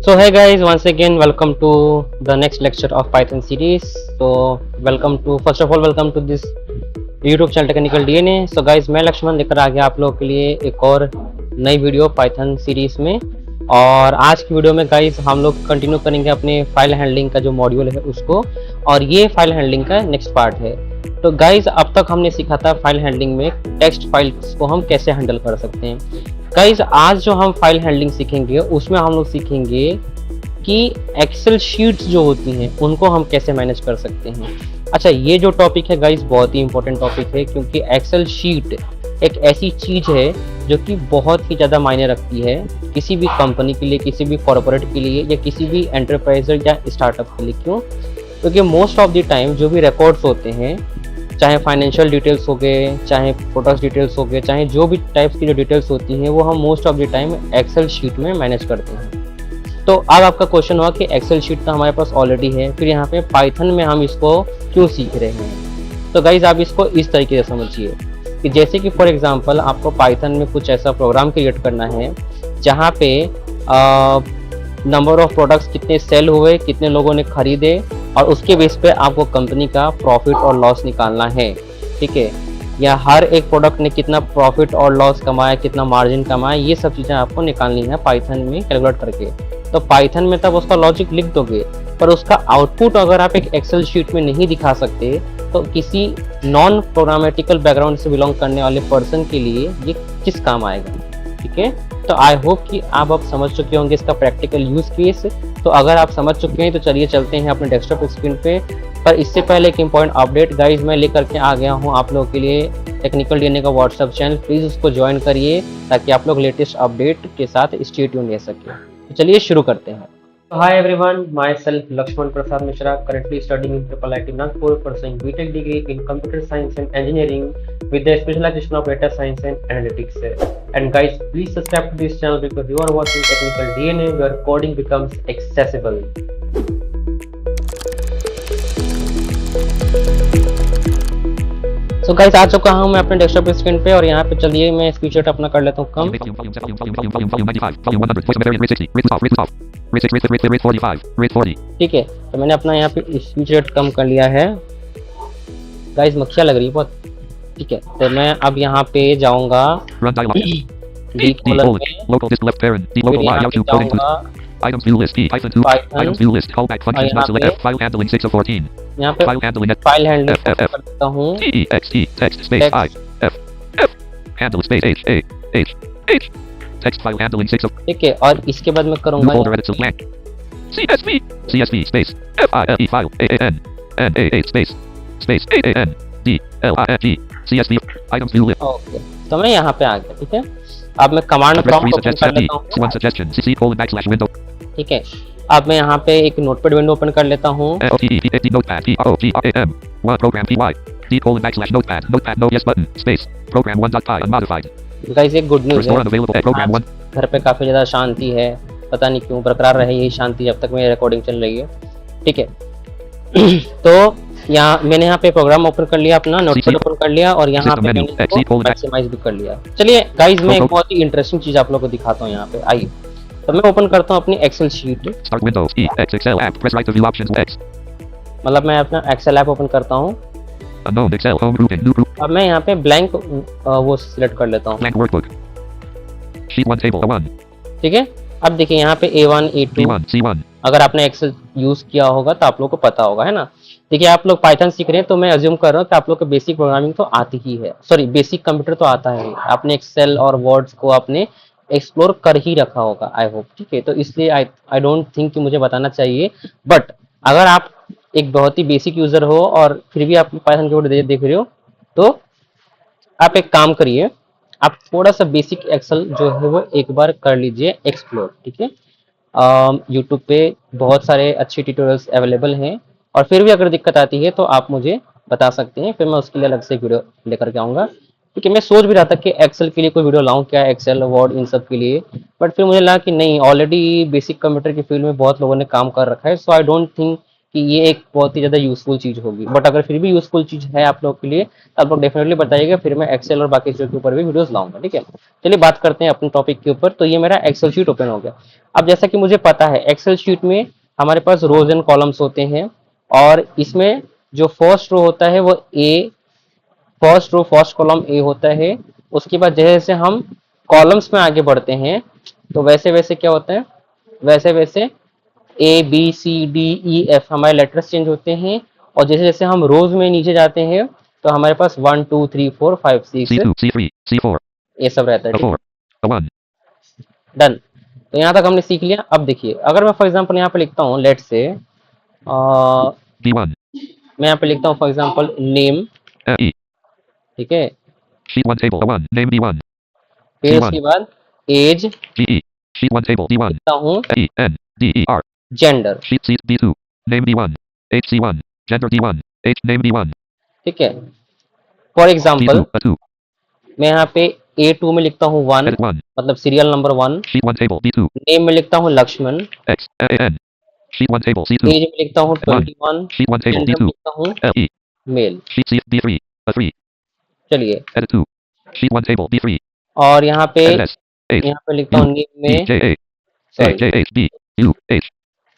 So hey guys, once again welcome to the next lecture of Python series. So welcome to this YouTube channel Technical DNA. So guys, मैं लक्ष्मण लेकर आ गया आप लोगों के लिए एक और नई वीडियो पाइथन सीरीज में। और आज की वीडियो में गाइस हम लोग कंटिन्यू करेंगे अपने फाइल हैंडलिंग का जो मॉड्यूल है उसको, और ये फाइल हैंडलिंग का नेक्स्ट पार्ट है। तो गाइस अब तक हमने सीखा था फाइल हैंडलिंग में टेक्स्ट फाइल्स को हम कैसे हैंडल कर सकते हैं। गाइस आज जो हम फाइल हैंडलिंग सीखेंगे उसमें हम लोग सीखेंगे कि एक्सेल शीट्स जो होती हैं उनको हम कैसे मैनेज कर सकते हैं। अच्छा, ये जो टॉपिक है गाइस बहुत ही इंपॉर्टेंट टॉपिक है, क्योंकि एक्सेल शीट एक ऐसी चीज़ है जो कि बहुत ही ज़्यादा मायने रखती है किसी भी कंपनी के लिए, किसी भी कॉर्पोरेट के लिए, या किसी भी एंटरप्राइज या स्टार्टअप के लिए। क्यों? क्योंकि मोस्ट ऑफ द टाइम जो भी रिकॉर्ड्स होते हैं, चाहे फाइनेंशियल डिटेल्स हो गए, चाहे प्रोडक्ट डिटेल्स हो गए, चाहे जो भी टाइप्स की जो डिटेल्स होती हैं वो हम most of the time Excel sheet में मैनेज करते हैं। तो अब आपका क्वेश्चन हुआ कि एक्सेल शीट तो हमारे पास ऑलरेडी है, फिर यहाँ पे पाइथन में हम इसको क्यों सीख रहे हैं। तो गाइज आप इसको इस तरीके से समझिए कि जैसे कि फॉर एग्जांपल आपको पाइथन में कुछ ऐसा प्रोग्राम क्रिएट करना है जहाँ पे नंबर ऑफ प्रोडक्ट्स कितने सेल हुए, कितने लोगों ने खरीदे, और उसके बेस पे आपको कंपनी का प्रॉफिट और लॉस निकालना है। ठीक है, या हर एक प्रोडक्ट ने कितना प्रॉफिट और लॉस कमाया, कितना मार्जिन कमाया, ये सब चीज़ें आपको निकालनी है पाइथन में कैलकुलेट करके। तो पाइथन में तब उसका लॉजिक लिख दोगे, पर उसका आउटपुट अगर आप एक एक्सेल शीट में नहीं दिखा सकते तो किसी नॉन प्रोग्रामेटिकल बैकग्राउंड से बिलोंग करने वाले पर्सन के लिए ये किस काम आएगा। ठीक है, तो आई होप कि आप अब समझ चुके होंगे इसका प्रैक्टिकल यूज केस। तो अगर आप समझ चुके हैं तो चलिए चलते हैं अपने डेस्कटॉप स्क्रीन पे। पर इससे पहले एक इम्पॉर्टेंट अपडेट गाइज मैं लेकर के आ गया हूँ आप लोगों के लिए टेक्निकल डीएनए का व्हाट्सएप चैनल, प्लीज़ उसको ज्वाइन करिए ताकि आप लोग लेटेस्ट अपडेट के साथ स्टे ट्यून रह सकें। तो चलिए शुरू करते हैं। Hi everyone, myself Laxman Prasad Mishra, currently studying in Triple IT Nagpur, pursuing BTech degree in Computer Science and Engineering with the specialization of Data Science and Analytics. And guys, please subscribe to this channel because you are watching Technical DNA, where coding becomes accessible. So guys, आ चुका हूँ मैं अपने desktop screen पे, और यहाँ पे चलिए मैं स्पीच अपना कर लेता हूँ कम। ठीक है, तो मैंने अपना यहाँ पे स्पीच रेट कम कर लिया है। गाइस मक्खियाँ लग रही है बहुत। ठीक है, तो मैं अब यहाँ पे जाऊँगा डी कॉलम में, Items view list, Python 2, items view list, callback functions, not select F, file handling 6 of 14. यहाँ पे फाइल हैंडलिंग कर देता हूँ, TEXT, text space I, F, handle space H, text file handling 6 of. ठीक है, और इसके बाद मैं करूँगा folder edit blank. CSV space FILE file AAN space AAN DLING CSV items view list. Okay, तो मैं यहाँ पे आ गया। ठीक है, अब मैं कमांड प्रॉम्प्ट ओपन कर लेता हूँ। suggestion CC:\window. ठीक है, अब मैं यहाँ पे एक नोटपैड विंडो ओपन कर लेता हूँ। notepad program d:\notepad no yes button space program 1.py unmodified. Guys एक good news Restore unavailable program 1. घर पे काफी ज्यादा शांति है, पता नहीं क्यों बरकरार रहे यही शांति जब तक मेरी रिकॉर्डिंग चल रही है। ठीक है, तो यहाँ मैंने यहाँ पे प्रोग्राम ओपन कर लिया, अपना नोटपैड ओपन कर लिया, और यहाँ पे मैंने इसको मैक्सिमाइज भी कर लिया। चलिए गाइस मैं एक बहुत ही इंटरेस्टिंग चीज आप लोगों को दिखाता हूँ यहाँ पे। आइए, तो मैं ओपन करता हूँ अपनी Excel sheet. Start Windows Excel app press right to view options X. मतलब मैं अपना एक्सेल ऐप ओपन करता हूँ। Unknown Excel home grouping new group. अब मैं यहाँ पे ब्लैंक वो सिलेक्ट कर लेता हूँ। Blank workbook. Sheet 1 table 1. ठीक है, अब देखिए यहाँ पे A1 A2 B1 C1. अगर आपने एक्सेल यूज किया होगा तो आप लोग को पता होगा, है ना। देखिए आप लोग पाइथन सीख रहे हैं तो मैं अज्यूम कर रहा हूँ कि आप लोग को बेसिक प्रोग्रामिंग तो आती ही है, सॉरी बेसिक कंप्यूटर तो आता है, आपने एक्सेल और वर्ड्स को आपने एक्सप्लोर कर ही रखा होगा आई होप। ठीक है, तो इसलिए आई डोंट थिंक कि मुझे बताना चाहिए। बट अगर आप एक बहुत ही बेसिक यूजर हो और फिर भी आप पाइथन की वीडियो देख रहे हो तो आप एक काम करिए, आप थोड़ा सा बेसिक एक्सेल जो है वो एक बार कर लीजिए एक्सप्लोर। ठीक है, यूट्यूब पे बहुत सारे अच्छे ट्यूटोरियल्स अवेलेबल हैं, और फिर भी अगर दिक्कत आती है तो आप मुझे बता सकते हैं, फिर मैं उसके लिए अलग से वीडियो लेकर के आऊँगा। ठीक है, मैं सोच भी रहा था कि एक्सेल के लिए कोई वीडियो लाऊं क्या, एक्सेल वर्ड इन सब के लिए, बट फिर मुझे लगा कि नहीं, ऑलरेडी बेसिक कंप्यूटर की फील्ड में बहुत लोगों ने काम कर रखा है, सो आई डोंट थिंक कि ये एक बहुत ही ज़्यादा यूज़फुल चीज़ होगी। बट अगर फिर भी यूज़फुल चीज़ है आप लोग के लिए तो आप लोग डेफिनेटली बताइएगा, फिर मैं एक्सेल और बाकी चीज़ों के ऊपर भी वीडियोज़ लाऊँगा, ठीक है? चलिए बात करते हैं अपने टॉपिक के ऊपर। तो ये मेरा एक्सेल शीट ओपन हो गया। अब जैसा कि मुझे पता है एक्सेल शीट में हमारे पास रोज़ एंड कॉलम्स होते हैं और इसमें जो फर्स्ट रो होता है वो A, first row first column A होता है। उसके बाद जैसे जैसे हम कॉलम्स में आगे बढ़ते हैं तो वैसे वैसे क्या होता है, वैसे वैसे A B C D E F हमारे लेटर्स चेंज होते हैं। और जैसे जैसे हम रोज में नीचे जाते हैं तो हमारे पास 1 2 3 4 5 6 C2, C3, C4, ये सब रहता है, ठीक A4, है? A1, done. तो यहाँ तक हमने सीख लिया। अब देखिए अगर मैं फॉर एग्जांपल यहाँ पे लिखता हूँ लेट से B1, मैं यहाँ पे लिखता हूँ फॉर एग्जांपल नेम, E, ठीक है? Sheet 1 table, A1, name B1, फिर C1, उसके बाद as GE, Sheet 1 table, D1, लिखता हूँ, E, N, D, E, R, gender, Sheet C, D2, name D1, HC1, gender D1, H, name D1, ठीक है? For example C2, A2, मैं यहाँ पे A2 में लिखता हूँ 1, edit 1, मतलब serial number 1। Sheet 1 table, D2, name में लिखता हूँ Laxman, X, AN, Sheet 1 table, C2, age में लिखता हूँ N1, 21, Sheet 1 table, जेंडर में D2, लिखता हूँ LE, mail. Sheet C, D3, A3, चलिए edit 2, Sheet 1 table, D3, और यहाँ edit S, H, पे लिखता U, हूँ नेम D, में, J, A, A, sorry J, H, B, U, H,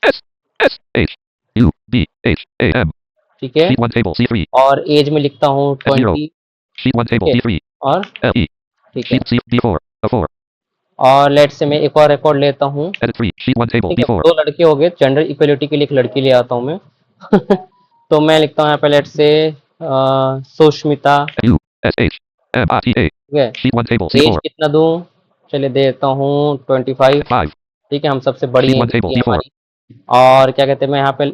S, S, H, U, D, H, A, M, ठीक है? Sheet 1 table, C3, और एज में लिखता हूँ F0, 20, Sheet 1 ठीक table, है? D3, और LE, ठीक है, Sheet C, D4, A4, और लेट से मैं एक और रिकॉर्ड लेता हूँ, edit 3, Sheet 1 table, ठीक है? D4, दो लड़के हो गए, जेंडर इक्वलिटी के लिए एक लड़की ले आता हूँ मैं। तो मैं लिखता हूँ यहाँ पे लेट से Sushmita, U, S, H, M, I, T, A, ठीक है? Sheet 1 table, एज C4, कितना दूँ? चलिए दे देता हूँ 25, 5, ठीक है? हम सबसे बड़ी Sheet हैं 1 table, बेटी D4, हमारी। और क्या कहते हैं मैं यहाँ पे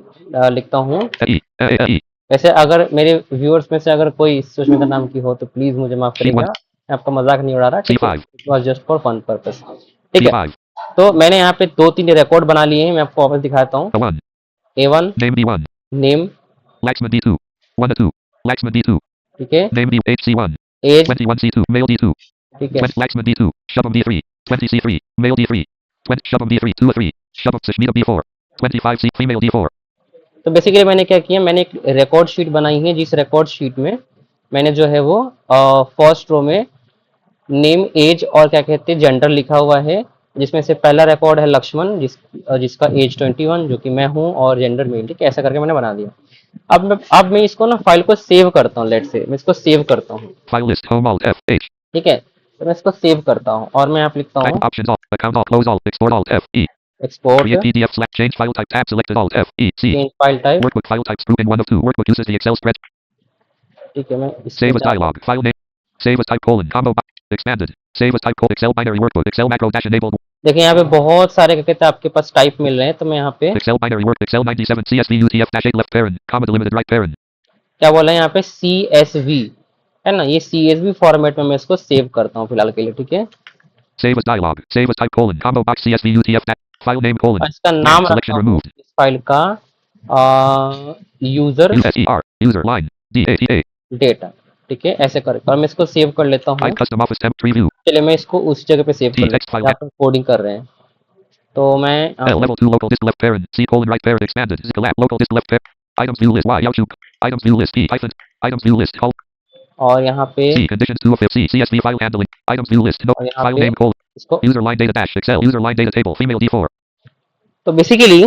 लिखता हूँ, LE, LE, वैसे अगर मेरे व्यूअर्स में से अगर कोई सुष्मिता नाम की हो तो प्लीज़ मुझे माफ़ Sheet 1, करिएगा, मैं आपका मज़ाक नहीं उड़ा रहा, ठीक है? C5, it was just for fun purpose, ठीक है? C5, तो मैंने यहाँ पे 2-3 रिकॉर्ड बना लिए हैं, मैं आपको वापस दिखाता हूँ। A1, A1 name D1, name, Laxman D2, 1 2, Laxman D2, ठीक है? name D, HC1, as, 21 C2, male D2, ठीक है? 20 Laxman D2, Shubham D3, 20 C3, male D3, 20 Shubham D3, 2 3, Shubham Sushmita D4, 25 C, female D4, तो basically मैंने क्या किया, मैंने एक रिकॉर्ड शीट बनाई है, जिस रिकॉर्ड शीट में मैंने जो है वो फर्स्ट रो में नेम, एज और क्या कहते हैं जेंडर लिखा हुआ है, जिसमें से पहला रिकॉर्ड है लक्ष्मण जिसका एज 21 जो कि मैं हूँ और जेंडर मेल, ठीक है? ऐसा करके मैंने बना दिया। अब मैं इसको ना फाइल को सेव करता हूँ, लेट से मैं इसको सेव करता हूँ, file list, home alt F, H, ठीक है? तो मैं इसको सेव करता हूँ और मैं यहाँ पे लिखता type हूँ options alt, account alt, close alt, export alt F, E, export, create PDF slash change file type tab selected alt F, E, C, change file type, workbook file types group in 1 of 2, workbook uses the Excel spread, ठीक है? मैं इस पे save as जाता हूँ, dialog, file name, save as type colon, combo box, expanded, save as type colon, Excel binary workbook, Excel macro dash enabled, देखिए यहाँ पे बहुत सारे क्या कहते हैं आपके पास टाइप मिल रहे हैं, तो मैं यहाँ पे Excel binary work, Excel 97 CSV UTF dash 8 left parent, comma delimited right parent, क्या बोला है यहाँ पे CSV, है ना? ये CSV फॉर्मेट में मैं इसको सेव करता हूँ फिलहाल के लिए, ठीक है? save as dialog, save as type colon, combo box CSV UTF dash, file name colon, और इसका blank, नाम selection रखता हूँ removed, इस फाइल का user USER, user line, DATA, data, ठीक है? ऐसे करके और मैं इसको सेव कर लेता हूँ। type custom office temp preview, चलिए मैं इसको उस जगह पे सेव T कर लेता text हूँ file जहाँ net, पर कोडिंग कर रहे हैं। तो मैं यहाँ L पे level 2 local disk left parent, C colon right parent expanded, collapse local disk left parent, items view list, Y YouTube, items view list, P hyphen, items view list, Hulk, और यहाँ पे C conditions 2 of C CSV file handling, items view list, no, और यहाँ file पे name colon, इसको, user line data dash, Excel, user line data table, female D4, तो basically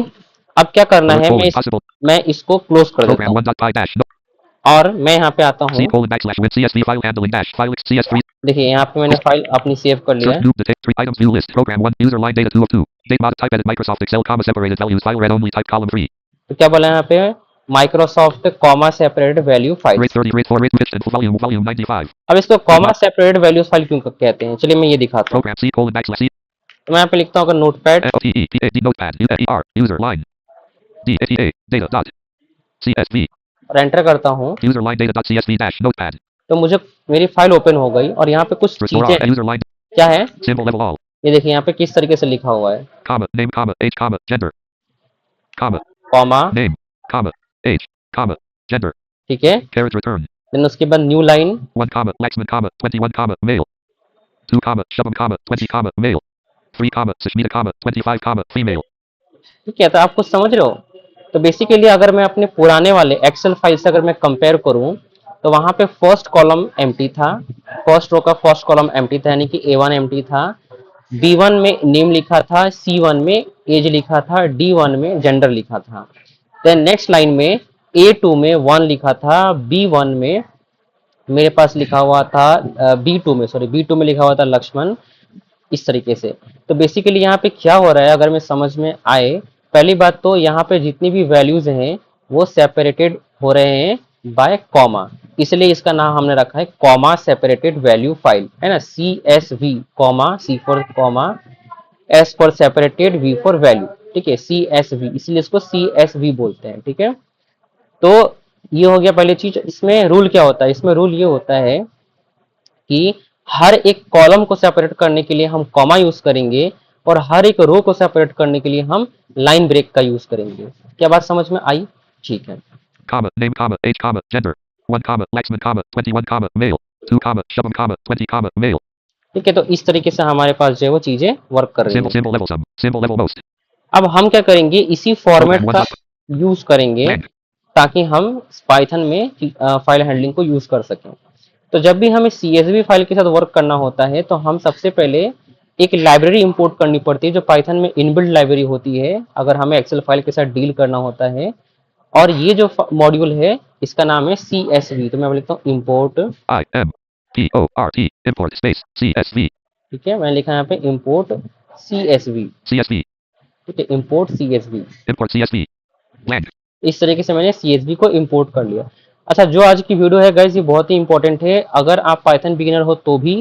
अब क्या करना alert है, colon, possible, मैं इसको क्लोज कर देता program हूँ 1.py dash, no, और मैं यहाँ पे आता C हूँ। colon backslash win CSV file handling dash, file CS3, देखिए यहाँ पे मैंने फाइल अपनी सेव कर लिया search है। group detail, 3 items view list, program 1, user line data 2 of 2, date mod type edit Microsoft Excel, comma separated values, file read only type column 3, तो क्या बोला है यहाँ पे, Microsoft comma separate value file. rate 30, rate 4, rate width and volume 95, अब इसको date comma mod, separate values file क्यों कहते हैं, चलिए मैं ये दिखाता हूँ। program C colon backslash C, तो मैं यहाँ पे लिखता हूँ अगर notepad FOTE, notepad, UER, user line, DATA, data dot, CSV, और एंटर करता हूँ user line data dot CSV dash notepad, तो मुझे मेरी फाइल ओपन हो गई और यहाँ पे कुछ restore चीजें all, हैं। user line, क्या है symbol level all, ये देखिए यहाँ पे किस तरीके से लिखा हुआ है, comma, name, comma, age, comma, gender, comma, comma, name, comma, age, comma, gender, ठीक है? carriage return, देन उसके बाद new line, 1 comma, Laxman, comma, 21 comma, male, 2 comma, Shubham, comma, 20 comma, male, 3 comma, Sushmita, comma, 25 comma, female, ठीक है? तो आप कुछ समझ रहे हो? तो बेसिकली अगर मैं अपने पुराने वाले एक्सेल फाइल से अगर मैं कंपेयर करूं तो वहां पे फर्स्ट कॉलम एम्प्टी था, फर्स्ट रो का फर्स्ट कॉलम एम्प्टी था, यानी कि A1 एम्प्टी था, B1 में नेम लिखा था, C1 में एज लिखा था, D1 में जेंडर लिखा था। देन नेक्स्ट लाइन में A2 में 1 लिखा था, B1 में मेरे पास लिखा हुआ था, B2 में लिखा हुआ था लक्ष्मण, इस तरीके से। तो बेसिकली यहाँ पे क्या हो रहा है अगर मैं समझ में आए, पहली बात तो यहाँ पे जितनी भी वैल्यूज हैं वो सेपरेटेड हो रहे हैं बाय कॉमा, इसलिए इसका नाम हमने रखा है कॉमा सेपरेटेड वैल्यू फाइल, है ना, CSV, comma C for comma, S for separated, V for value, ठीक है, CSV, इसलिए इसको CSV बोलते हैं, ठीक है। तो ये हो गया पहली चीज। इसमें रूल क्या होता है, इसमें रूल ये होता है कि हर एक कॉलम को सेपरेट करने के लिए हम कॉमा यूज करेंगे और हर एक रो को सेपरेट करने के लिए हम लाइन ब्रेक का यूज करेंगे। क्या बात समझ में आई? ठीक है। comma, name, comma, age, comma, gender. 1, comma, Laxman, comma, 21, comma, male. 2, comma, Shubham, comma, 20, comma, male. ठीक है, तो इस तरीके से हमारे पास जो है वो चीजें वर्क कर रही Symbol, हैं। symbol level sum. Symbol level most. अब हम क्या करेंगे, इसी फॉर्मेट Program 1 का dot. यूज करेंगे Blank. ताकि हम पाइथन में फाइल हैंडलिंग को यूज कर सकें। तो जब भी हमें CSV फाइल के साथ वर्क करना होता है तो हम सबसे पहले एक लाइब्रेरी इंपोर्ट करनी पड़ती है जो पाइथन में इनबिल्ट लाइब्रेरी होती है अगर हमें एक्सेल फाइल के साथ डील करना होता है। और ये जो मॉड्यूल है इसका नाम है CSV, तो मैं लिखता हूँ import, IMPORT. Import space. CSV. ठीक है, मैंने लिखा है यहाँ पे इम्पोर्ट CSV, CSV. ठीक है, import CSV। Import CSV. Blank. इस तरीके से मैंने CSV को इंपोर्ट कर लिया। अच्छा, जो आज की वीडियो है गाइस ये बहुत ही इंपॉर्टेंट है, अगर आप पाइथन बिगिनर हो तो भी,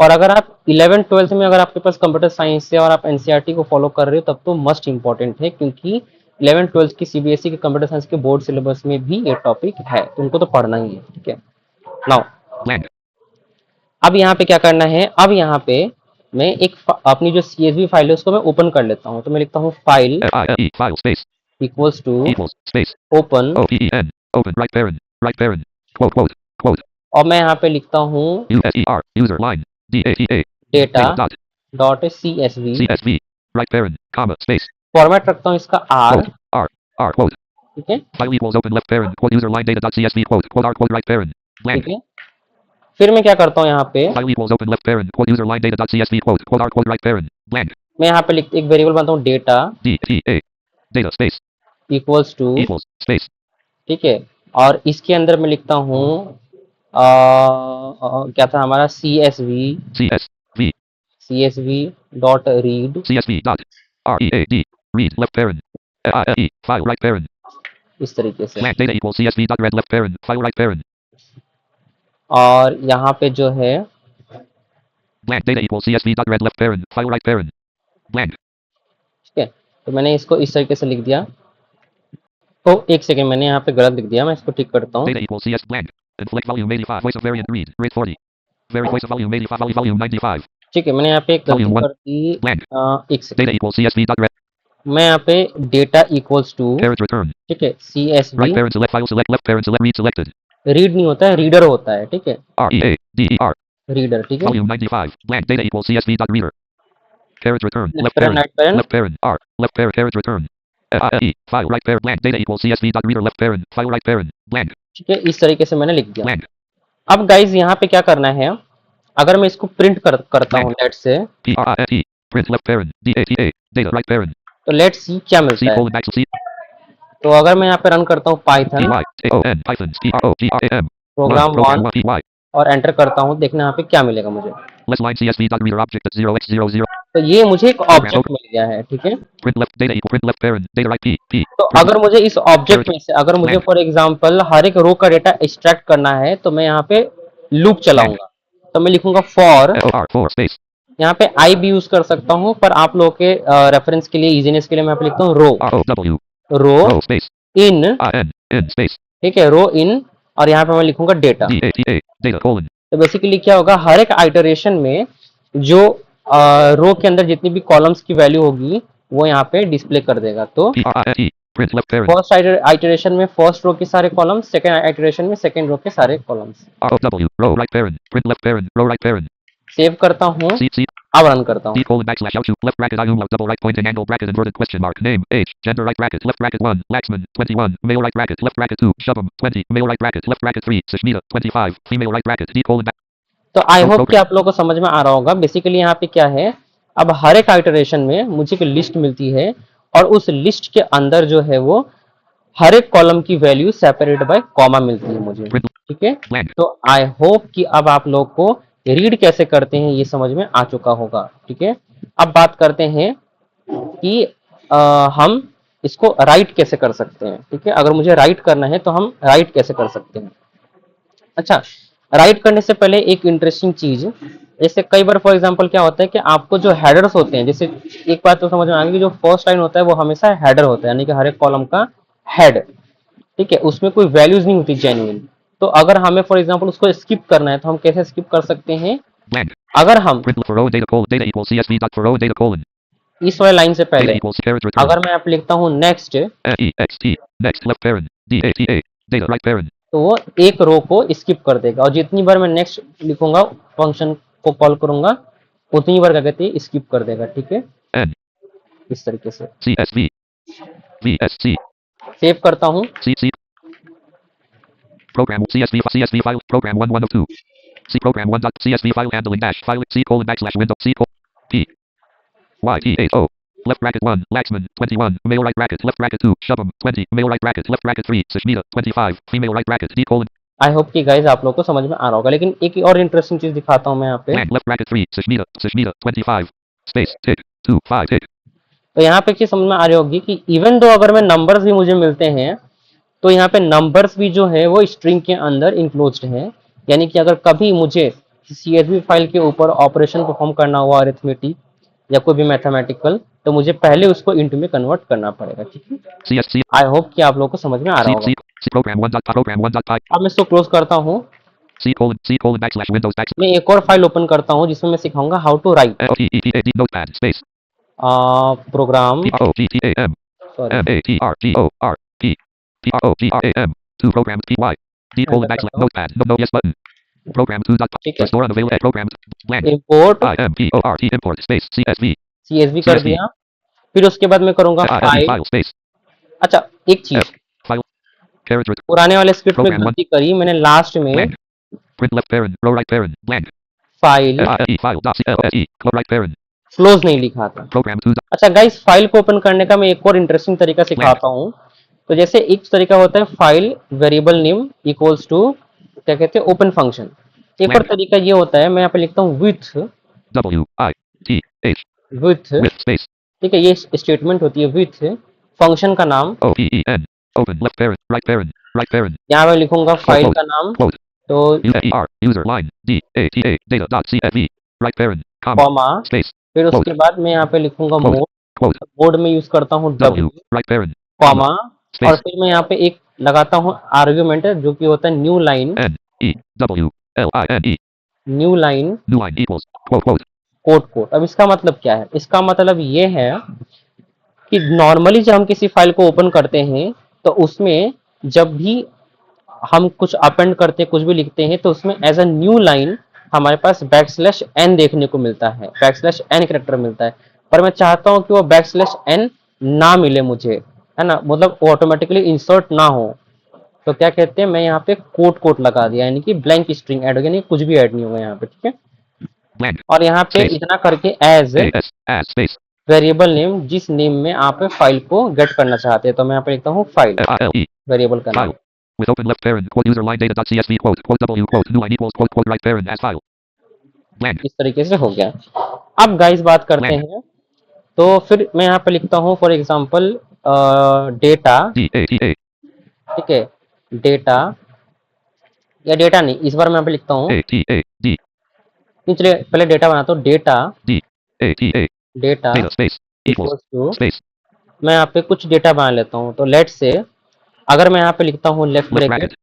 और अगर आप 11 12th में अगर आपके पास कंप्यूटर साइंस है और आप NCERT को फॉलो कर रहे हो तब तो मस्ट इंपॉर्टेंट है, क्योंकि 11 12th की CBSE के कंप्यूटर साइंस के बोर्ड सिलेबस में भी ये टॉपिक है, तो उनको तो पढ़ना ही है, ठीक है। Now Blank. अब यहाँ पे क्या करना है, अब यहाँ पे मैं एक अपनी जो CSV फाइल है उसको मैं ओपन कर लेता हूँ, तो मैं लिखता हूँ file FILE. File space. Equals to Equals. Space. Open, OPEN. Open. Right parent. Right parent. Quote. Quote. Quote. और मैं यहाँ पे लिखता हूँ USER. User line. DATA. Data Data dot. Dot CSV, CSV. Right parent. Comma. Space. Format रखता हूँ इसका R, Quote. R. Quote. ठीक है, File equals open left parent. Quote user line data dot CSV. Quote. Quote R. Quote right parent. Blank. ठीक है। फिर मैं क्या करता हूँ यहाँ पे, File equals open left parent. Quote user line data dot CSV. Quote. Quote R. Quote right parent. Blank. मैं यहाँ पे एक वेरिएबल बनाता हूँ data DTA. Data space. Equals to, Equals. Space. ठीक है, और इसके अंदर मैं लिखता हूँ क्या था हमारा CSV. CSV dot read, CSV dot. READ. Read left parent. IE. File right parent. इस तरीके से। Blank data equals CSV dot read left parent. File right parent. और यहाँ पे जो है Blank data equals CSV dot read left parent. File right parent. Blank. ठीक है, तो मैंने इसको इस तरीके से लिख दिया। तो एक सेकेंड, मैंने यहाँ पे गलत लिख दिया, मैं इसको ठीक करता हूँ। Data equals CS blank. Inflict volume 85. Voice of variant read. Rate 40. Very voice of volume 85. Volume 95. ठीक है, मैंने यहाँ पे एक गलती Volume 1. कर दी। Blank. एक second, Data equals CSV dot read. मैं यहाँ पे data equals to, Parent return. ठीक है, CSV, Right parent select file select left parent select read selected. Read नहीं होता है, रीडर होता है, ठीक है, READER. रीडर, ठीक है। Volume 95. Blank data equals CSV dot reader. Parent return. Left Left parent, parent. Right parent, Left parent. R. Left parent. Parent return. FIE. File right parent. Blank data equals CSV dot reader. Left parent. File right parent. Blank. ठीक है, इस तरीके से मैंने लिख दिया। Blank. अब guys यहाँ पे क्या करना है, अगर मैं इसको प्रिंट करता हूँ नेट से, PRINT. Print left parent. DATA. Data right parent. तो लेट्स सी क्या C मिलता है। colon backslash C. तो अगर मैं यहाँ पे रन करता हूँ Python PYTHON. Python. PROGRAM. Program Program 1 1 PY. और एंटर करता हूँ, देखना यहाँ पे क्या मिलेगा मुझे। Less line CSV dot reader object at 0x00. तो ये मुझे एक ऑब्जेक्ट मिल गया है, ठीक है। Print left data equal print left parent. Data right P. तो अगर मुझे इस ऑब्जेक्ट में से, अगर मुझे फॉर एग्जांपल हर एक रो का डेटा एक्सट्रैक्ट करना है तो मैं यहाँ पे लूप चलाऊंगा, तो मैं लिखूंगा फॉर, FOR 4 space. यहाँ पे आई भी यूज कर सकता हूँ, पर आप लोगों के रेफरेंस के लिए, इजीनेस के लिए मैं यहाँ पे लिखता हूँ रो, ROW. Row Row space. In, IN. In space. ठीक है, रो इन, और यहाँ पे मैं लिखूंगा डेटा। DATA. Data colon. तो बेसिकली क्या होगा, हर एक आइटरेशन में जो रो के अंदर जितनी भी कॉलम्स की वैल्यू होगी वो यहाँ पे डिस्प्ले कर देगा। तो PRINT. Print left parent. First iteration में फर्स्ट रो के सारे कॉलम्स, सेकंड आइटरेशन में सेकंड रो के सारे columns. ROW. Row right parent. Print left parent. Row right parent. Save करता हूँ, C C अब रन करता हूँ। D colon backslash out to left bracket I umlaut double right pointing angle bracket inverted question mark name age gender right bracket left bracket 1 Laxman 21 male right bracket left bracket 2 Shubham 20 male right bracket left bracket 3 Sushmita 25 female right bracket D colon back तो I hope कि program आप लोगों को समझ में आ रहा होगा। Basically यहाँ पे क्या है, अब हर एक आइटरेशन में मुझे एक लिस्ट मिलती है और उस लिस्ट के अंदर जो है वो हर एक कॉलम की वैल्यू सेपरेट बाय कॉमा मिलती है मुझे, print ठीक है। blank तो आई होप कि अब आप लोग को रीड कैसे करते हैं ये समझ में आ चुका होगा, ठीक है। अब बात करते हैं कि हम इसको राइट कैसे कर सकते हैं, ठीक है। अगर मुझे राइट करना है तो हम राइट कैसे कर सकते हैं। अच्छा, राइट करने से पहले एक इंटरेस्टिंग चीज, जैसे कई बार फॉर एग्जांपल क्या होता है कि आपको जो हेडर्स होते हैं, जैसे एक बात तो समझ में आ गई कि जो फर्स्ट लाइन होता है वो हमेशा हेडर होता है, यानी कि हर एक कॉलम का हेड, ठीक है, उसमें कोई वैल्यूज नहीं होती जेन्युइन। तो अगर हमें फॉर एग्जांपल उसको स्किप करना है तो हम कैसे स्किप कर सकते हैं। blank अगर हम print for row and data equals CSV dot for row and data colon इस वाले लाइन से data पहले equals carriage return अगर मैं यहाँ पे लिखता हूँ next, NEXT next left parent DATA data right parent तो वो एक रो को स्किप कर देगा, और जितनी बार मैं नेक्स्ट लिखूंगा फंक्शन को कॉल करूंगा उतनी बार क्या कहते हैं स्किप कर देगा, ठीक है, N इस तरीके से। CSV VSC सेव करता हूँ, CC program CSV file program 1102 C program 1 dot CSV file handling dash file C colon backslash window C colon P Y T 8 O left bracket 1 Laxman 21 male right bracket left bracket 2 Shubham 20 male right bracket left bracket 3 Sushmita 25 female right bracket D colon I hope कि guys आप लोग को समझ में आ रहा होगा। लेकिन एक और इंटरेस्टिंग चीज दिखाता हूँ मैं यहाँ पे। blank left bracket 3 Sushmita 25 space tick 2 5 tick तो यहाँ पे चीज समझ में आ रही होगी कि इवन दो अगर मैं नंबर्स भी मुझे मिलते हैं तो यहाँ पे नंबर्स भी जो है वो स्ट्रिंग के अंदर इंक्लोज्ड है, यानी कि अगर कभी मुझे CSV फाइल के ऊपर ऑपरेशन परफॉर्म करना हुआ अरिथमेटिक या कोई भी मैथमेटिकल, तो मुझे पहले उसको इंट में कन्वर्ट करना पड़ेगा, ठीक है। CSC आई होप कि आप लोग को समझ में आ रहा होगा। C program 1 dot pi अब मैं इसको क्लोज करता हूँ, C colon backslash windows backslash मैं एक और फाइल ओपन करता हूँ जिसमें मैं सिखाऊंगा how to write LTEPAD notepad space program, PROGTAM sorry MATRGORP PROGRAM 2 programs PY D colon backslash notepad no yes button program 2 dot ठीक है, restore unavailable program blank import IMPORT import space CSV CSV कर दिया। फिर उसके बाद मैं करूंगा file. file space अच्छा, एक चीज F file carriage return पुराने वाले स्क्रिप्ट में program 1 गलती करी मैंने, लास्ट में blank print left parent row right parent blank file file dot CLSE close right parent close नहीं लिखा था। program 2 dot अच्छा गाइस, फाइल को ओपन करने का मैं एक और इंटरेस्टिंग तरीका सिखाता हूँ। तो जैसे एक तरीका होता है file variable name equals to क्या कहते हैं ओपन फंक्शन। एक और तरीका ये होता है, मैं यहाँ पे लिखता हूँ with WITH with, with space ठीक है, ये स्टेटमेंट होती है विथ फंक्शन का नाम। OPEN open left parent right parent यहाँ मैं लिखूंगा फाइल का नाम, quote तो USER user line DATA data dot CSV right parent comma comma, space फिर उसके बाद मैं यहाँ पे लिखूंगा मोड, quote मोड में यूज करता हूँ W W right parent comma, और space फिर मैं यहाँ पे एक लगाता हूँ आर्ग्यूमेंट जो कि होता है new line, NEWLINE new line new line equals quote quote quote. अब इसका मतलब क्या है, इसका मतलब ये है कि नॉर्मली जब हम किसी फाइल को ओपन करते हैं तो उसमें जब भी हम कुछ अपेंड करते हैं, कुछ भी लिखते हैं, तो उसमें एज अ न्यू लाइन हमारे पास बैकस्लैश एन देखने को मिलता है, बैकस्लैश एन कैरेक्टर मिलता है। पर मैं चाहता हूं कि वो बैकस्लैश एन ना मिले मुझे, है ना, मतलब वो ऑटोमेटिकली इंसर्ट ना हो। तो क्या कहते हैं, मैं यहाँ पे कोट कोट लगा दिया, यानी कि ब्लैंक स्ट्रिंग ऐड हो गया, यानी कुछ भी ऐड नहीं होगा यहाँ पे, ठीक है। blank और यहाँ पे Space. इतना करके as as space variable name, जिस नेम में आप फाइल को गेट करना चाहते हैं, तो मैं यहाँ पे लिखता हूँ फाइल FILE वेरिएबल का नाम। file with open left parent quote user line data dot CSV quote W quote new line equals quote right parent as file blank इस तरीके से हो गया। अब गाइस बात करते हैं, तो फिर मैं यहाँ पे लिखता हूँ फॉर एग्जांपल डेटा, DATA ठीक है, डेटा, या डेटा नहीं, इस बार मैं यहाँ पे लिखता हूँ, ATA D नहीं चलिए पहले डेटा बनाता हूँ, data DATA data data space equals equals to, space मैं यहाँ पे कुछ डेटा बना लेता हूँ। तो लेट से अगर मैं यहाँ पे लिखता हूँ लेफ्ट left ब्रैकेट, bracket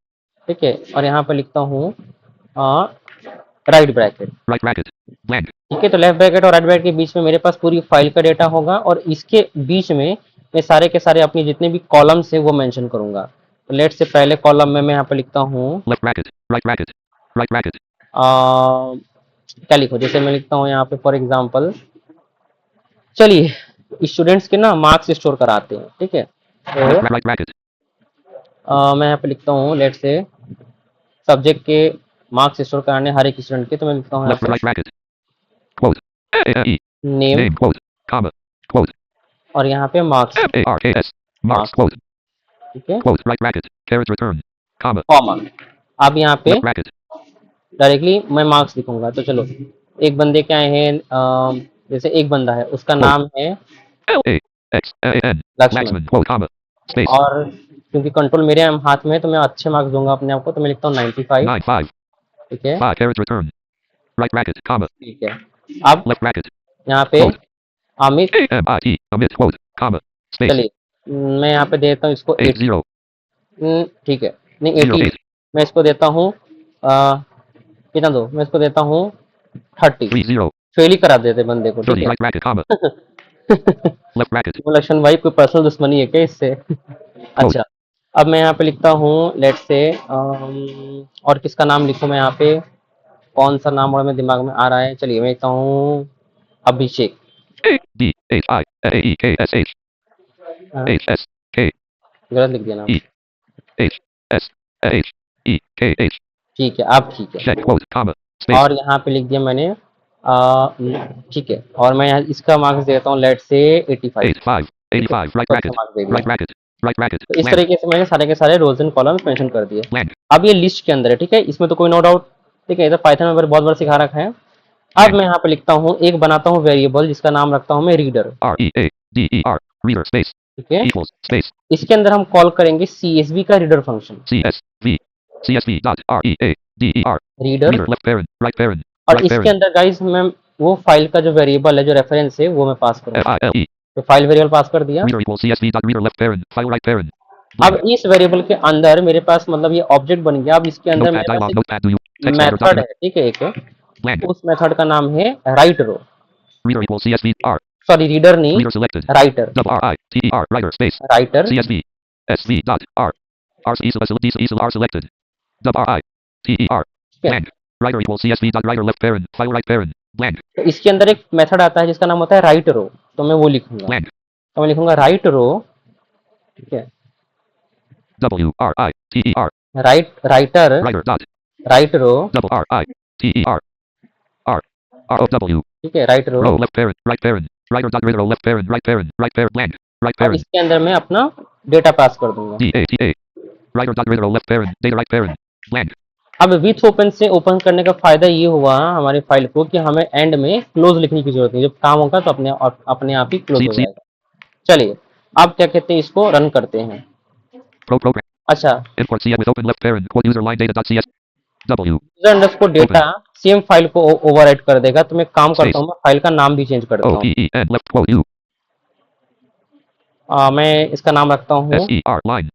ठीक है, और यहाँ पे लिखता हूँ right bracket, right bracket blank ठीक है। तो लेफ्ट ब्रैकेट और राइट ब्रैकेट के बीच में मेरे पास पूरी फाइल का डेटा होगा, और इसके बीच में मैं सारे के सारे अपनी जितने भी कॉलम्स है वो मेंशन करूंगा। तो लेट से पहले कॉलम में मैं यहाँ पे लिखता हूँ left bracket right bracket क्या लिखो, जैसे मैं लिखता हूँ यहाँ पे फॉर एग्जांपल, चलिए स्टूडेंट्स के ना मार्क्स स्टोर कराते हैं, ठीक है। तो Left right bracket. मैं यहाँ पे लिखता हूँ लेट से सब्जेक्ट के मार्क्स स्टोर कराने हर एक स्टूडेंट के, तो मैं लिखता हूँ यहाँ Left पे right bracket. Quote. A-E. Name Name quote. Comma. Quote. और यहाँ पे marks, M-A-R-K-S. Marks marks, quote. ठीक है, Quote. Right bracket. Carriage return. Comma. Comma. अब यहाँ पे Left bracket. डायरेक्टली मैं मार्क्स लिखूंगा, तो चलो एक बंदे क्या है, जैसे एक बंदा है उसका Quote. नाम है L-A-X-A-N. Lakshman, Laxman. Quote. Comma. Space. और क्योंकि कंट्रोल मेरे हाथ में है तो मैं अच्छे मार्क्स दूंगा अपने आप को, तो मैं लिखता हूँ 95, 9-5. ठीक है। 5. Carriage return. Right bracket. Comma. ठीक है, अब Left bracket. यहाँ पे Quote. Amit, A-M-I-T. Omit. Quote. Comma. Space. चलिए मैं यहाँ पे देता हूँ इसको 80, 8-0. ठीक है, नहीं 80, 0-8. मैं इसको देता हूँ कितना दो, मैं इसको देता हूँ 30, 3-0. फेल ही करा देते बंदे को, ठीक 30. है। Right bracket. Comma. Left bracket. तो लक्ष्मण भाई कोई पर्सनल दुश्मनी है क्या इससे? Quote. अच्छा, अब मैं यहाँ पे लिखता हूँ लेट से और किसका नाम लिखूँ मैं यहाँ पे, कौन सा नाम और मेरे दिमाग में आ रहा है, चलिए मैं लिखता हूँ अभिषेक, A-D-H-I-A-E-K-S-H. हाँ, H-S-K. गलत लिख दिया नाम, E-H-S-H-E-K-H. ठीक है, अब ठीक है। Check. Quote. Comma. Space. और यहाँ पे लिख दिया मैंने ठीक है, और मैं यहाँ इसका मार्क्स देता हूँ लेट से 85, 8-5. ठीक है, 85. Right इसको अच्छा bracket. मार्क्स दे Right दिया। bracket. Right bracket. तो इस Blank. तरीके से मैंने सारे के सारे रोज एंड कॉलम्स मेंशन कर दिए। Blank. अब ये लिस्ट के अंदर है, ठीक है, इसमें तो कोई नो डाउट, ठीक है, ये तो पाइथन में मैंने बहुत बार सिखा रखा है। अब Blank. मैं यहाँ पे लिखता हूँ, एक बनाता हूँ वेरिएबल जिसका नाम रखता हूँ मैं रीडर, R-E-A-D-E-R. Reader. Space. ठीक है। Equals. Space. इसके अंदर हम कॉल करेंगे CSV का reader function, C-S-V. C-S-V. Dot. R-E-A-D-E-R. Reader, Reader. Left parent. Right parent. और Right इसके parent. अंदर गाइस मैं वो फाइल का जो वेरिएबल है, जो रेफरेंस है, वो मैं पास करूंगा, F-I-L-E. तो फाइल वेरिएबल पास कर दिया। Reader equals CSV. Dot. Reader. Left parent. File. Right parent. अब Blank. इस वेरिएबल के अंदर मेरे पास मतलब ये ऑब्जेक्ट बन गया, अब इसके अंदर Notepad. मेरे पास Dialog. एक Notepad. Do you? Text editor. Method है, Document. ठीक है, एक है, Blank. उस मेथड का नाम है राइट रो, Reader equals CSV. R. Sorry reader नहीं, Reader selected. Writer, Double R-I-T-E-R. Writer. Space. Writer, CSV. SV. Dot. R. R. E. R selected. Double R-I-T-E-R. ठीक है। Blank. Writer equals CSV. Dot. Writer. Left parent. File. Right parent. Blank. तो इसके अंदर एक method आता है जिसका नाम होता है राइट रो, तो मैं वो लिखूंगा, Blank. तो मैं लिखूंगा राइट रो, ठीक है, W-R-I-T-E-R. Writer, Writer. Dot. Right row, Double R-I-T-E-R. R. R-O-W. ठीक है, right row. Row. Left parent. Right parent. Writer. Dot. Reader. Left parent. Right parent. Right parent. Blank. Right अब parent. इसके अंदर मैं अपना डेटा पास कर दूंगा। D-A-T-A. Writer. Dot. Reader. Left parent. Data. Right parent. Blank. अब with open से open करने का फायदा ये हुआ हमारे फाइल को कि हमें एंड में क्लोज लिखने की जरूरत नहीं, जब काम होगा तो अपने आप ही क्लोज हो C. जाएगा। चलिए अब क्या कहते हैं, इसको रन करते हैं। Program. अच्छा, Import CS with open left parent. Quote user line data.cs. W. User underscore data same file को ओवरराइट कर देगा, तो मैं काम करता हूँ, मैं फाइल का नाम भी चेंज करता हूँ। O-P-E-N. Left quote U. मैं इसका नाम रखता हूँ S-E-R. Line.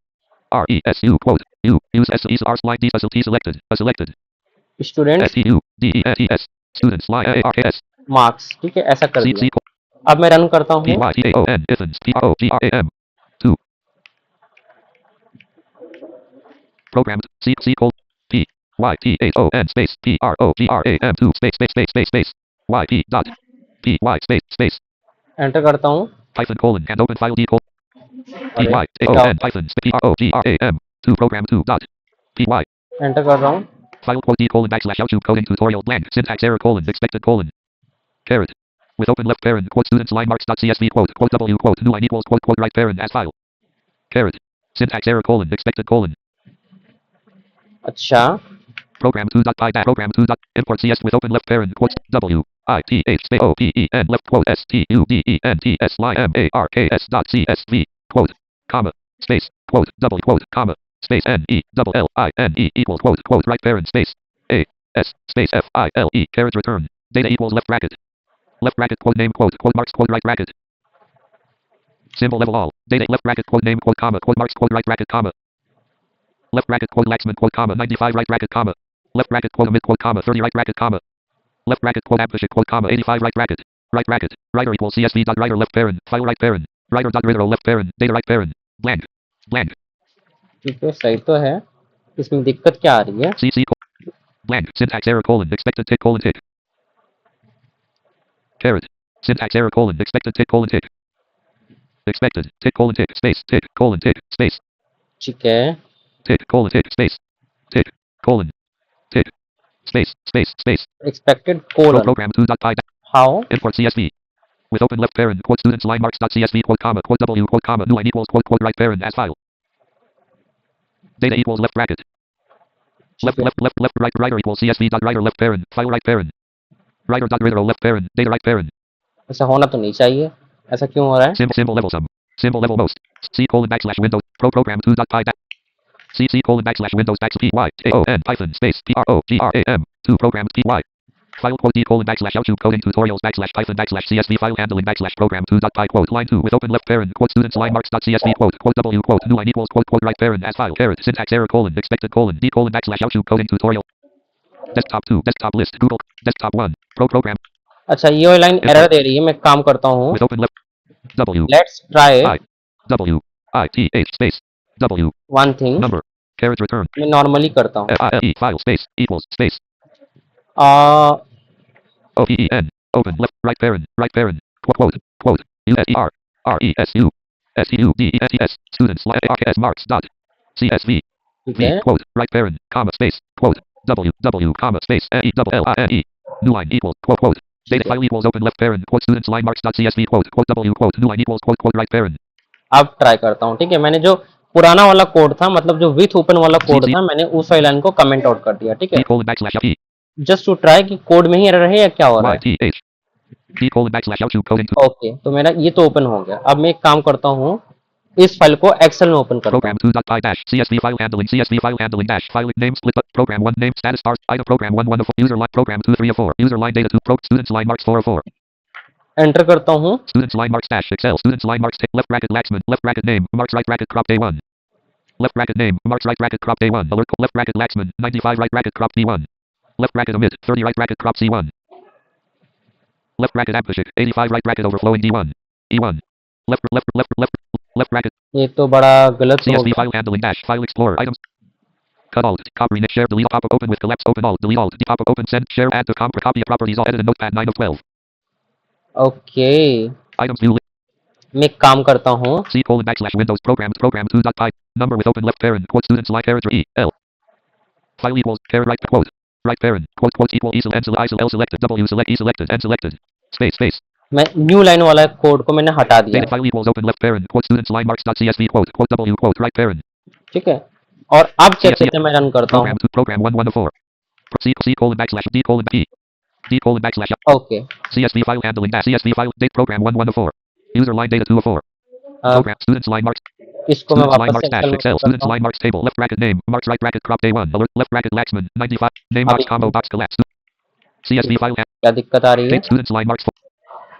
R-E-S-U. Quote. U. Use S-E-R. Line D. S-L-T selected. Selected. Students S-T-U-D-E-N-T-S. Students. Line A-R-K-S. Marks, ठीक है, ऐसा कर C. दिया। C. अब मैं रन करता हूँ, P-Y-T-A-O-N. Ithans. P-R-O-G-R-A-M. 2. Programmed. C. C. Colon. P. Y-T-H-O-N. Space. P-R-O-G-R-A-M. 2. Space. Space. Space. Space. Space. Y-P. Dot. P-Y. Space. Space. Enter करता हूँ। Python colon. And open file D. Colon. अरे P-Y-T-O-N. Python. P-R-O-G-R-A-M. 2. Program 2. Dot. P-Y. Enter कर रहा हूँ। File quote D colon backslash YouTube coding tutorial blank. Syntax error colon. Expected colon. Caret. With open left parent. Quote students line marks dot CSV quote. Quote W quote. New line equals quote quote right parent as file. Caret. Syntax error colon. Expected colon. अच्छा, Program 2 dot py dash program 2 dot import CS with open left parent quote W I T H space O P E N left quote S T U D E N T S line M A R K S dot CSV quote comma space quote double quote comma space N E double L I N E equals quote right parent space A S space F I L E carriage return data equals left bracket quote name quote marks quote right bracket symbol level all data left bracket quote name quote marks quote right bracket comma left bracket quote Laxman quote comma 95 right bracket comma left bracket quote omit quote comma 30 right bracket comma left bracket quote Abhishek quote comma 85 right bracket writer equals CSV dot writer left parent file right parent writer dot reader left parent data right parent blank ठीक है, सही तो है, इसमें दिक्कत क्या आ रही है? CC blank syntax error colon expected tick colon tick caret. Syntax error colon. Expected tick colon tick. Expected tick colon tick space tick colon tick space ठीक है, tick colon tick space tick colon tick space space space. expected Pro colon. program 2.py. How? Import CSV. With open left parent, quote students line marks dot CSV, quote comma, quote W, quote comma, new line equals, quote right parent as file. Data equals left bracket. ठीक है, Left, right, writer equals CSV dot writer left parent, file right parent. Writer dot writer left parent, data right parent. ऐसा होना तो नहीं चाहिए, ऐसा क्यों हो रहा है? Symbol level sum. Symbol level most. C colon backslash Windows, pro program 2.py. C colon backslash Windows backslash PY, AON, Python, space, PROGRAM, 2 programs PY. File quote D colon backslash YouTube coding tutorials backslash Python backslash CSV file handling backslash program 2.py quote line 2 with open left parent quote students line marks dot CSV quote W quote new line equals quote right parent as file caret syntax error colon expected colon D colon backslash YouTube coding tutorial desktop 2 desktop list Google desktop 1 pro program अच्छा, ये line error दे रही है, मैं एक काम करता हूँ, with open left W let's try I W I T H space W one thing, number caret return मैं नॉर्मली करता हूँ, FILE file space equals space आ, OPEN open left right parent quote USER RESU SEUDESS students RS marks dot CSV ठीक V है, quote right parent comma space quote W comma space ELLINE new line equals quote data file equals open left parent quote students line marks dot CSV quote W quote new line equals quote right parent अब try करता हूँ, ठीक है, मैंने जो पुराना वाला code था, मतलब जो विथ ओपन वाला कोड जी। था, मैंने उस वाली लाइन को कमेंट आउट कर दिया, ठीक है, D colon backslash E just to try कि कोड में ही एरर है या क्या हो रहा है। YTH D colon backslash YouTube coding to okay, तो मेरा ये तो ओपन हो गया, अब मैं एक काम करता हूँ, इस फाइल को एक्सेल में ओपन करता program 2.py dash CSV file handling dash file name split program 1 name status stars item program 1 1 of user line program 2 3 of 4 user line data 2 pro students line marks 4 of 4 हूँ, enter करता हूँ, students line marks dash Excel students line marks left bracket Laxman left bracket name marks right bracket crop day 1 left bracket name marks right bracket crop day 1 alert left bracket Laxman 95 right bracket crop D1 left bracket omit 30 right bracket crop C1 left bracket ampersand 85 right bracket overflowing D1 E1 left bracket ये तो बड़ा गलत हो CSV गया, file handling dash file explorer items cut alt copy rename share delete pop up open with collapse open alt delete alt pop up open send share add to copy properties all edit in notepad 9 of 12 okay, items view मैं एक काम करता हूँ, C colon backslash Windows program 2.py number with open left parent quote students line character E L file equals caret right parent quote equal E L selected W select E selected N selected space मैं new line वाला code को मैंने हटा दिया, data file equals open left parent quote students line marks dot CSV quote W quote right parent ठीक है, और अब कैसे से मैं रन करता हूँ, program 1 1 of 4 C colon backslash D colon P D colon backslash okay, CSV file handling dash CSV file date program 1 1 of 4 user line data 2 of 4 program students line marks इसको मैं students line वापस marks से dash Excel करता students हूँ, line marks table left bracket name marks right bracket crop day 1 alert left bracket Laxman 95 name box combo box collapse CSV file क्या दिक्कत आ रही है, date students line marks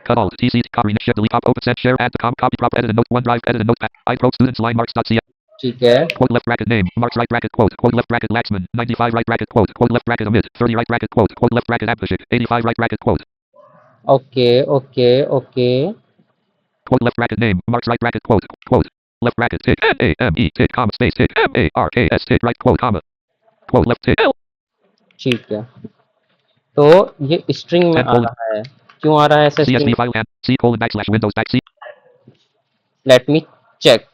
cut alt TC copy share delete pop open set share add to copy prop edit a note OneDrive edit a notepad I pro students line marks dot CSV ठीक है, quote left bracket name marks right bracket quote left bracket Laxman 95 right bracket quote left bracket omit 30 right bracket quote left bracket ampersand 85 right bracket quote okay okay okay, quote left bracket name marks right bracket quote left bracket tick NAME tick comma space tick MARKS tick right quote left tick L ठीक है, तो ये string में आ रहा है, क्यों आ रहा है ऐसे CSV string, file and C colon backslash Windows back C let me check,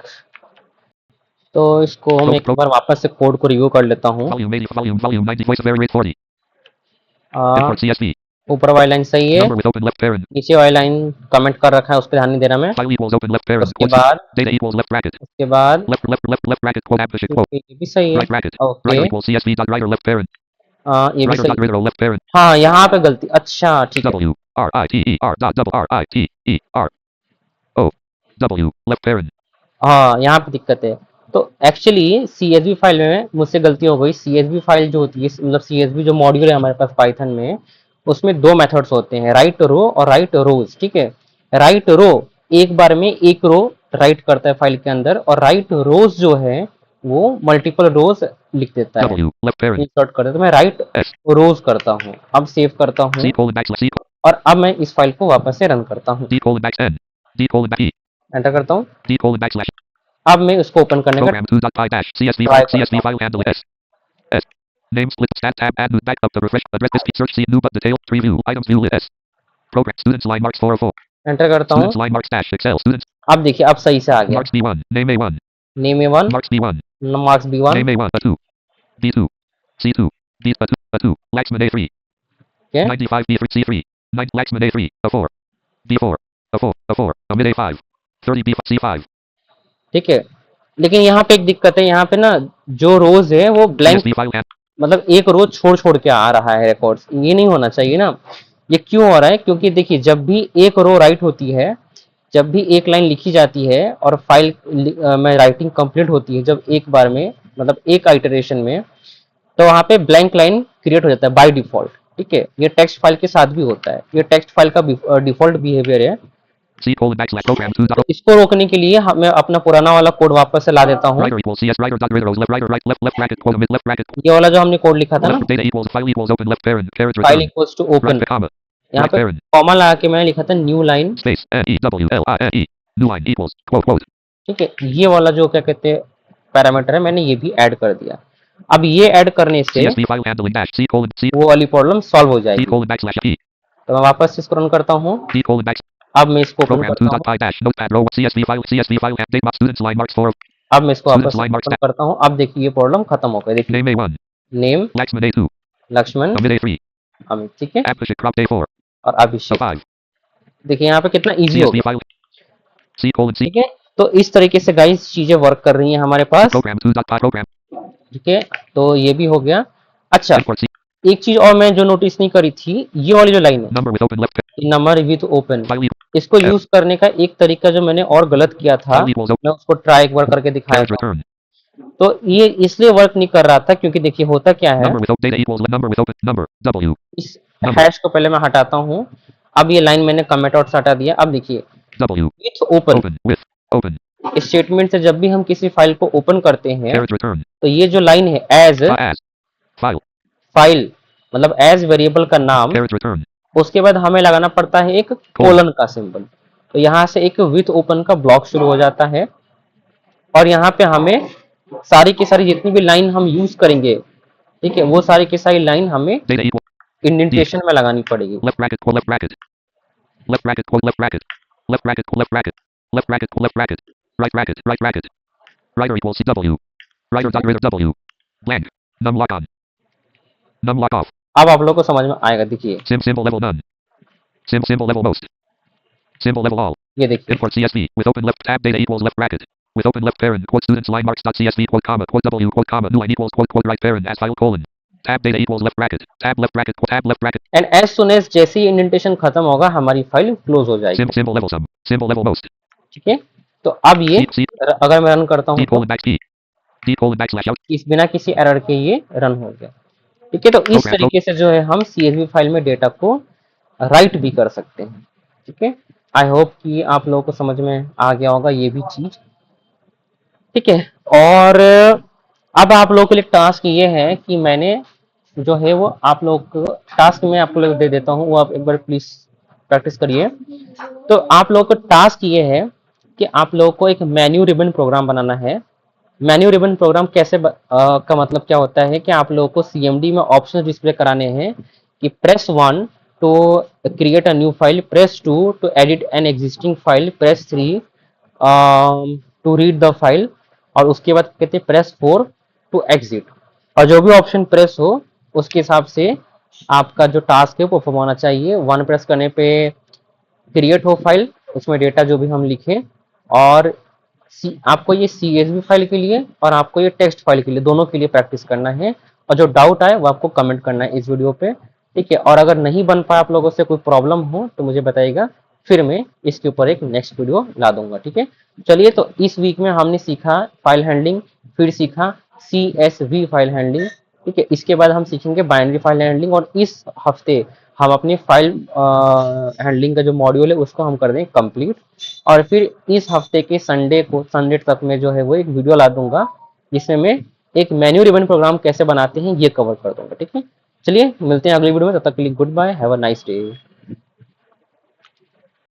तो इसको मैं एक बार वापस से कोड को रिव्यू कर लेता हूँ, volume 90 voice of error rate 40 import CSV ऊपर वाली लाइन सही है, number with open left parent नीचे वाली लाइन कमेंट कर रखा है, उस पर ध्यान नहीं दे रहा मैं, file equals open left parent उसके बाद data equals left bracket उसके बाद left bracket quote ampersand quote ये भी सही है, right bracket okay, writer equals CSV dot writer left parent ये भी writer सही dot writer left parent हाँ, यहाँ पे गलती, अच्छा ठीक है, W RITER dot double RITER O W left parent हाँ यहाँ पे दिक्कत है, तो एक्चुअली CSV फाइल में मुझसे गलती हो गई, CSV फाइल जो होती है, मतलब CSV जो मॉड्यूल है हमारे पास पाइथन में, उसमें दो मेथड्स होते हैं, राइट रो और राइट रोज, ठीक है, राइट रो एक बार में एक रो राइट करता है फाइल के अंदर, और राइट रोज जो है वो मल्टीपल रोज लिख देता है, W left parent इंसर्ट करता है, तो मैं राइट S रोज करता हूँ, अब सेव करता हूँ, C colon backslash C और अब मैं इस फाइल को वापस से रन करता हूँ, D colon back N D colon back E enter करता हूँ, D colon backslash अब मैं उसको ओपन करने का program 2.py dash CSV Try CSV file handle S name split stat tab add new backup to refresh address this search see new but detail preview items view list S program. Students line marks 404. Enter करता हूँ। Students line marks dash Excel. Students अब देखिए अब सही से आ गया। marks B1. Name A1. Name A1, Marks B1. Marks B1, Name A1. A2. D2. C2. D A2. A2. Laxman A3. Okay 95 B3 C3. 9 Laxman A3. A4. D4. A4. A4. Amid A5. 30 B C5. ठीक है। लेकिन यहाँ पे एक दिक्कत है, यहाँ पे ना जो रोज है वो ब्लैंक, CSV file and मतलब एक रो छोड़ छोड़ के आ रहा है रिकॉर्ड्स, ये नहीं होना चाहिए ना। ये क्यों हो रहा है? क्योंकि देखिए जब भी एक रो राइट होती है, जब भी एक लाइन लिखी जाती है और फाइल में राइटिंग कंप्लीट होती है, जब एक बार में मतलब एक आइटरेशन में, तो वहाँ पे ब्लैंक लाइन क्रिएट हो जाता है बाय डिफॉल्ट। ठीक है, ये टेक्स्ट फाइल के साथ भी होता है, ये टेक्स्ट फाइल का डिफॉल्ट बिहेवियर है। C colon backslash program 2 तो dot इसको रोकने के लिए मैं अपना पुराना वाला कोड वापस से ला देता हूँ। writer equals CS writer dot grid rows left writer right left left bracket quote mid left bracket ये वाला जो हमने कोड लिखा था ना, left data equals file equals open left parent carriage file return equals to open, right comma यहाँ right पे parent comma लगा के मैंने लिखा था new line. space NEWLINE new line equals quote quote ठीक है, ये वाला जो क्या कहते हैं पैरामीटर है, मैंने ये भी ऐड कर दिया। अब ये ऐड करने से CSV file handling dash C colon C वो वाली प्रॉब्लम सॉल्व हो जाएगी। colon backslash E तो मैं वापस से इसको रन करता हूँ। D colon back अब मैं इसको ओपन program 2 करता dot हूँ। py dash notepad row CSV file and date box students line marks 4 अब मैं इसको वापस students से line marks ओपन करता हूँ। अब देखिए ये प्रॉब्लम खत्म हो गई। देखिए name A1 name Laxman A2 Laxman Amit A3 Amit, ठीक है, Abhishek crop A4 और अभिषेक। A5 देखिए यहाँ पे कितना इजी हो CSV गया। file C colon C ठीक है, तो इस तरीके से गाइस चीजें वर्क कर रही हैं हमारे पास। program 2 dot py program ठीक है, तो ये भी हो गया। अच्छा, import C एक चीज और मैं जो नोटिस नहीं करी थी, ये वाली जो लाइन है number with open left number with open, file इसको यूज करने का एक तरीका जो मैंने और गलत किया था, file equals open मैं उसको ट्राई एक बार करके दिखाया carriage था। return तो ये इसलिए वर्क नहीं कर रहा था क्योंकि देखिए होता क्या है, number with open data equals number with open number W इस हैश को पहले मैं हटाता हूँ। अब ये लाइन मैंने कमेंट आउट से हटा दिया। अब देखिए W with open open with open इस स्टेटमेंट से जब भी हम किसी फाइल को ओपन करते हैं, carriage return तो ये जो लाइन है एज as file फाइल मतलब एज वेरिएबल का नाम, carriage return उसके बाद हमें लगाना पड़ता है एक कोलन का सिंबल। तो यहाँ से एक विथ ओपन का ब्लॉक शुरू हो जाता है और यहाँ पे हमें सारी की सारी जितनी भी लाइन हम यूज करेंगे, ठीक है, वो सारी की सारी लाइन हमें data equals इंडेंटेशन में लगानी पड़ेगी। left bracket quote left bracket left bracket quote left bracket left bracket quote left bracket left bracket quote left bracket right bracket right bracket writer equals CW writer dot grid W blank num lock on num lock off अब आप लोगों को समझ में आएगा। देखिए symbol level none symbol level most symbol level all ये देखिए import CSV with open left tab data equals left bracket with open left parent quote students line marks dot CSV quote W quote comma new line equals quote right parent as file colon tab data equals left bracket tab left bracket quote tab left bracket and as soon as जैसे ही indentation खत्म होगा हमारी file close हो जाएगी। symbol level sum symbol level most ठीक है, तो अब ये C अगर मैं रन करता हूँ D तो colon back P D colon backslash out इस बिना किसी एरर के ये रन हो गया। ठीक है, तो इस Program तरीके से जो है हम CSV फाइल में डेटा को राइट भी कर सकते हैं। ठीक है, आई होप कि आप लोगों को समझ में आ गया होगा ये भी चीज। ठीक है, और अब आप लोगों के लिए टास्क ये है कि मैंने जो है वो आप लोग को टास्क में आपको लोग दे देता हूँ, वो आप एक बार प्लीज प्रैक्टिस करिए। तो आप लोगों को टास्क ये है कि आप लोगों को एक मेन्यू रिबन प्रोग्राम बनाना है। मेन्यू रिबन प्रोग्राम कैसे का मतलब क्या होता है कि आप लोगों को CMD में ऑप्शन डिस्प्ले कराने हैं कि press 1 to create a new file, press 2 to edit an existing file, press 3 to read the file, और उसके बाद कहते हैं प्रेस 4 टू एग्जिट। और जो भी ऑप्शन प्रेस हो उसके हिसाब से आपका जो टास्क है वो परफॉर्म होना चाहिए। 1 प्रेस करने पे क्रिएट हो फाइल, उसमें डेटा जो भी हम लिखें, और आपको ये CSV फाइल के लिए और आपको ये टेक्स्ट फाइल के लिए दोनों के लिए प्रैक्टिस करना है। और जो डाउट आए वो आपको कमेंट करना है इस वीडियो पे। ठीक है, और अगर नहीं बन पाया आप लोगों से कोई प्रॉब्लम हो तो मुझे बताइएगा, फिर मैं इसके ऊपर एक नेक्स्ट वीडियो ला दूंगा। ठीक है, चलिए, तो इस वीक में हमने सीखा फाइल हैंडलिंग, फिर सीखा CSV फाइल हैंडलिंग। ठीक है, इसके बाद हम सीखेंगे बाइनरी फाइल हैंडलिंग, और इस हफ्ते हम अपने फाइल हैंडलिंग का जो मॉड्यूल है उसको हम कर दें कंप्लीट। और फिर इस हफ्ते के संडे तक में जो है वो एक वीडियो ला दूंगा जिसमें मैं एक मेन्यू रिबन प्रोग्राम कैसे बनाते हैं ये कवर कर दूंगा। ठीक है, चलिए मिलते हैं अगली वीडियो में, तब तक के लिए goodbye, have a nice day.